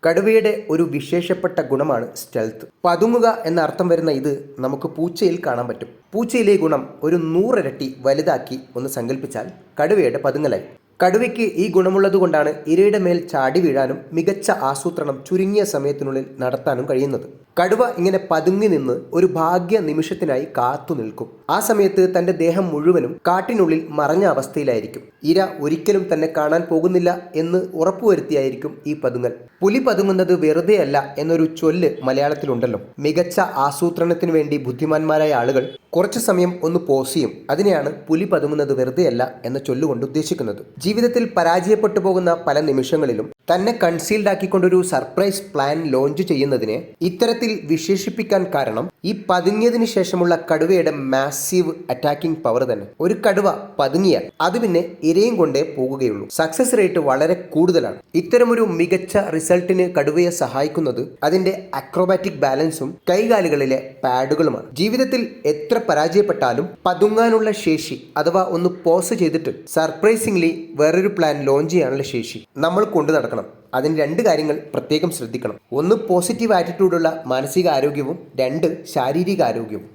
കടുവയുടെ ഒരു വിശേഷപ്പെട്ട ഗുണമാണ് സ്റ്റെൽത്ത്. പതുങ്ങുക എന്ന അർത്ഥം വരുന്ന ഇത് നമുക്ക് പൂച്ചയിൽ കാണാൻ പറ്റും. പൂച്ചയിലെ ഗുണം ഒരു 100 ഇരട്ടി വലുതാക്കി ഒന്ന് സങ്കല്പിച്ചാൽ കടുവയുടെ പതുങ്ങലായി. കടുവയ്ക്ക് ഈ ഗുണമുള്ളതുകൊണ്ടാണ് ഇരയുടെ മേൽ ചാടി വീഴാനും മികച്ച ആസൂത്രണം ചുരുങ്ങിയ സമയത്തിനുള്ളിൽ നടത്താനും കഴിയുന്നത്. കടുവ ഇങ്ങനെ പതുങ്ങി നിന്ന് ഒരു ഭാഗ്യ നിമിഷത്തിനായി കാത്തു നിൽക്കും. ആ സമയത്ത് തൻ്റെ ദേഹം മുഴുവനും കാട്ടിനുള്ളിൽ മറഞ്ഞ അവസ്ഥയിലായിരിക്കും. ഇര ഒരിക്കലും തന്നെ കാണാൻ പോകുന്നില്ല എന്ന് ഉറപ്പുവരുത്തിയായിരിക്കും ഈ പതുങ്ങൽ. പുലി പതുങ്ങുന്നത് വെറുതെയല്ല എന്നൊരു ചൊല്ല് മലയാളത്തിലുണ്ടല്ലോ. മികച്ച ആസൂത്രണത്തിന് വേണ്ടി ബുദ്ധിമാന്മാരായ ആളുകൾ കുറച്ചു സമയം ഒന്ന് പോസ് ചെയ്യും. അതിനെയാണ് പുലി പതുങ്ങുന്നത് വെറുതെയല്ല എന്ന ചൊല്ലുകൊണ്ട് ഉദ്ദേശിക്കുന്നത്. ജീവിതത്തിൽ പരാജയപ്പെട്ടു പോകുന്ന പല നിമിഷങ്ങളിലും തന്നെ കൺസീൽഡ് ആക്കിക്കൊണ്ടൊരു സർപ്രൈസ് പ്ലാൻ ലോഞ്ച് ചെയ്യുന്നതിനെ ഇത്തരത്തിൽ വിശേഷിപ്പിക്കാൻ കാരണം ഈ പതുങ്ങിയതിനു ശേഷമുള്ള കടുവയുടെ മാസീവ് അറ്റാക്കിംഗ് പവർ തന്നെ. ഒരു കടുവ പതുങ്ങിയാൽ അത് പിന്നെ ഇരയും കൊണ്ടേ പോകുകയുള്ളൂ. സക്സസ് റേറ്റ് വളരെ കൂടുതലാണ്. ഇത്തരമൊരു മികച്ച റിസൾട്ടിന് കടുവയെ സഹായിക്കുന്നത് അതിന്റെ അക്രോബാറ്റിക് ബാലൻസും കൈകാലുകളിലെ പാഡുകളുമാണ്. ജീവിതത്തിൽ എത്ര പരാജയപ്പെട്ടാലും പതുങ്ങാനുള്ള ശേഷി അഥവാ ഒന്ന് പോസ് ചെയ്തിട്ട് സർപ്രൈസിംഗ്ലി വേറൊരു പ്ലാൻ ലോഞ്ച് ചെയ്യാനുള്ള ശേഷി നമ്മൾ കൊണ്ടു നടക്കണം. അതിന് 2 കാര്യങ്ങൾ പ്രത്യേകം ശ്രദ്ധിക്കണം. 1 പോസിറ്റീവ് ആറ്റിറ്റ്യൂഡുള്ള മാനസിക ആരോഗ്യവും 2 ശാരീരിക ആരോഗ്യവും.